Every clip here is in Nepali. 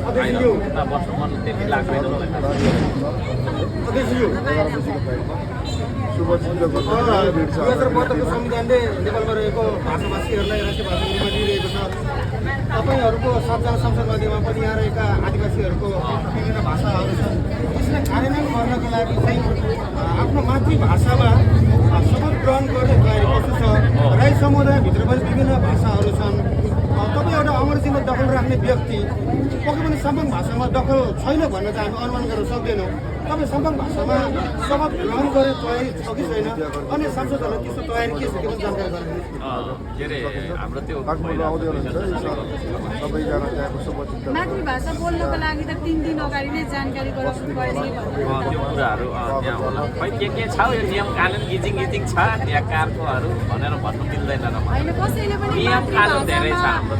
वर्षसम्म त्यति लाग्दैन मलाई। 2072 को संविधानले नेपालमा रहेको भाषाभाषीहरूलाई राष्ट्रिय भाषा रूपमा दिइरहेको छ। तपाईँहरूको 7 जना संसद मध्येमा पनि यहाँ रहेका आदिवासीहरूको विभिन्न भाषाहरू छन्। त्यसलाई कार्यान्वयन गर्नको लागि चाहिँ आफ्नो मातृभाषामा शपथ ग्रहण गर्ने तयारी कस्तो छ? राई समुदायभित्र पनि विभिन्न भाषाहरू छन्। तपाईँ एउटा अङ्ग्रेजीमा दखल राख्ने व्यक्ति पक्कै पनि सम्पूर्ण भाषामा दखल छैन भन्न चाहिँ हामी अनुमान गर्न सक्दैनौँ। तपाईँ सम्पूर्ण भाषामा शपथ ग्रहण गर्ने तयारी छ कि छैन? अनि सांसदहरूलाई त्यस्तो तयारी के छ त्यो पनि जानकारी गराउनु। के अरे हाम्रो त्यो मातृभाषा बोल्नको लागि त 3 दिन अगाडि नै जानकारी गराउनु पर्ने त्यो कुराहरू त्यहाँ होला। खै के छ यो नियम कानुन गिजिङ छ त्यहाँ कारकोहरू भनेर भन्नु मिल्दैन र होइन। कसैले पनि नियम कानुन धेरै छ हाम्रो।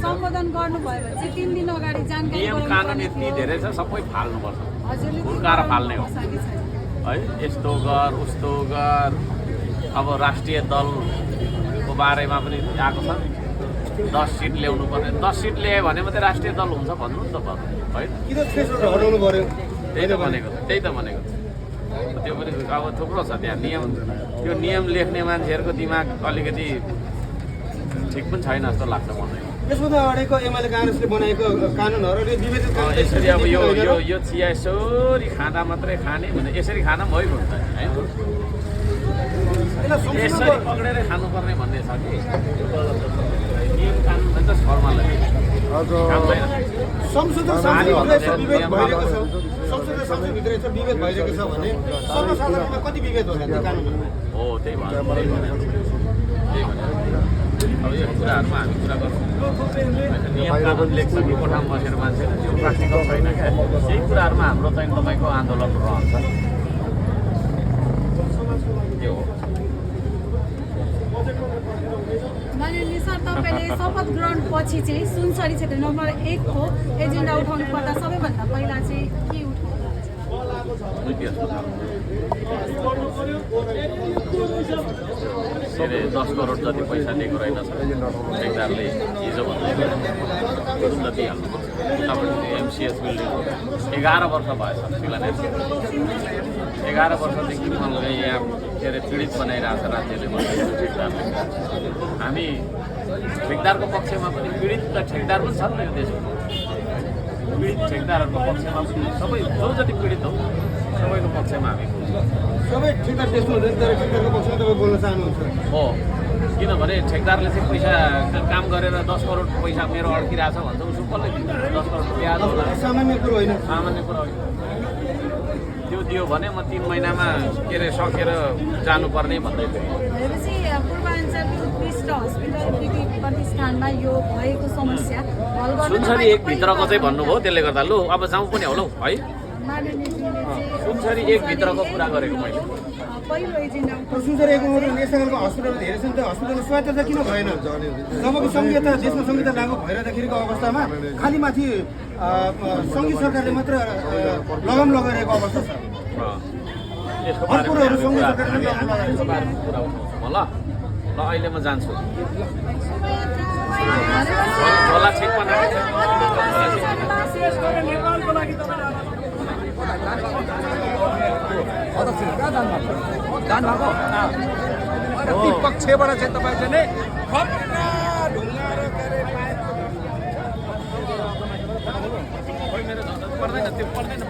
सम्बोधन गर्नुभयो भने चाहिँ 3 दिन अगाडि जानकारी नियम कानुन यति धेरै छ सबै फाल्नुपर्छ। हजुरले हुर्काएर फाल्ने हो है। यस्तो गर उस्तो गर। अब राष्ट्रिय दलको बारेमा पनि आएको छ 10 सिट ल्याउनु पर्ने। 10 सिट ल्यायो भने मात्रै राष्ट्रिय दल हुन्छ भन्नु नि त है। किन थ्रेसहोल्ड हटाउनु पर्यो? त्यही त भनेको त्यो पनि अब थुप्रो छ त्यहाँ नियम। त्यो नियम लेख्ने मान्छेहरूको दिमाग अलिकति ठिक पनि छैन जस्तो लाग्छ मलाई। यसभन्दा अगाडिको एमाले काङ्ग्रेसले बनाएको कानुनहरूले विभेदित यसरी अब यो चिया यसरी खाँदा मात्रै खाने भने यसरी खाना पनि हुन्छ होइन। यसरी पक्रेर खानुपर्ने भन्ने छ कि नियम कानुन त फर्मल संसद संसदभित्र विभेद भइरहेको छ। संसदभित्र यसो विभेद भइरहेको छ भने सर्वसाधारणमा कति विभेद होला त्यो कानुनमा? हो त्यही भने अब यो कुराहरूमा हामी कुरा गर्छौँ। नियम कानुन लेख्छ कि कोठामा बसेर मान्छेले त्यो प्र्याक्टिकल छैन क्या। यही कुराहरूमा हाम्रो चाहिँ तपाईँको आन्दोलन रहन्छ। त्यो हो। माननीय सर, तपाईँले शपथ ग्रहण पछि चाहिँ सुनसरी क्षेत्र नम्बर 1 को एजेन्डा उठाउनु पर्दा सबैभन्दा पहिला चाहिँ के उठाउनुहुन्छ? के अरे 10 करोड जति पैसा दिएको रहेनछ ठेकदारले हिजो भन्दै तुरुन्त दिइहाल्नुपर्छ। तपाईँको एमसिएस बिल्डिङ 11 वर्ष भएछ शिलान्यास। 11 वर्षदेखि मलाई यहाँ के अरे पीडित बनाइरहेको छ राज्यले भन्दैछ ठेकदारले। हामी ठेकदारको पक्षमा पनि पीडित त ठेकदार पनि छन् यो देशमा। पीडित ठेकदारहरूको पक्षमा पनि सबै जो जति पीडित हो सबैको पक्षमा हामी सबै ठेकदार त्यस्तो हुँदैन। तर ठेकदारको पक्षमा तपाईँ बोल्न चाहनुहुन्छ? हो। किनभने ठेकदारले चाहिँ पैसा काम गरेर 10 करोड पैसा मेरो अड्किरहेछ भन्छ उसो कसले दिन्छ? 10 करोड ब्याज होला। सामान्य कुरो होइन। सामान्य कुरो होइन। त्यो दियो भने म 3 महिनामा के अरे सकेर जानुपर्ने भन्दै थियो। भनेपछि पूर्वाञ्चल उत्कृष्ट हस्पिटल प्रतिष्ठानमा यो भएको समस्या हल गर्न सुनसरी 1 भित्रको चाहिँ भन्नुभयो त्यसले गर्दा लु अब जाउँ पनि होला है। सुनसरी 1 भित्रको कुरा गरेको मैले। पहिलो एजेन्डा सुनसरी 1 मा नेसनलको हस्पिटल धेरै छन्। त हस्पिटलको स्वायत्तता किन भएन? जबकि संहिता देशमा संहिता लागू भइरहँदाखेरिको अवस्थामा खालि माथि सङ्घीय सरकारले मात्र लगाम लगाइरहेको अवस्था छ। यसको बारेमा ल अहिले म जान्छु। होला ठिक बनाएको पक्षबाट चाहिँ तपाईँ चाहिँ पर्दैन त्यो पर्दैन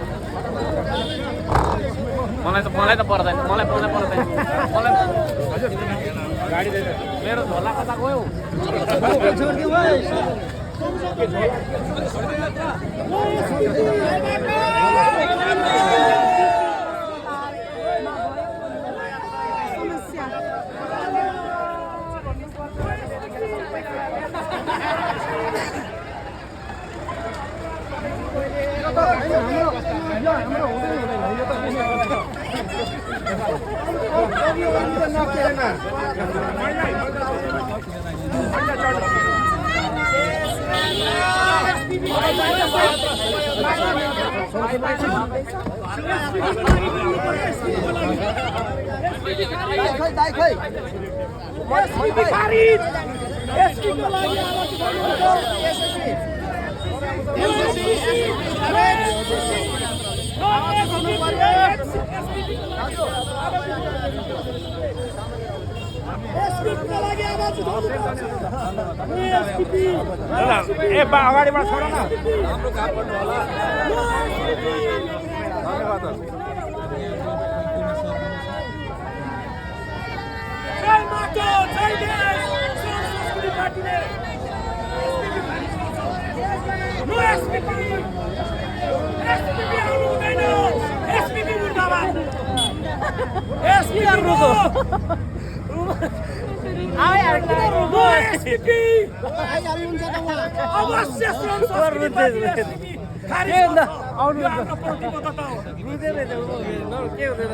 मलाई त पर्दैन। मलाई गाडी मेरो झोला कता गयो? ए बा अगाडिबाट छोड न हाम्रो काम गर्नु होला धन्यवाद जय माता जय देश संस्कृति पार्टीले नो एसपीपी आउनु हुँदैन एसपीपी मुर्दाबाद एसपी रोको आए यार किन रोको एसपीपी अवश्य संस्कृति पार्टी आउनु के हुँदैन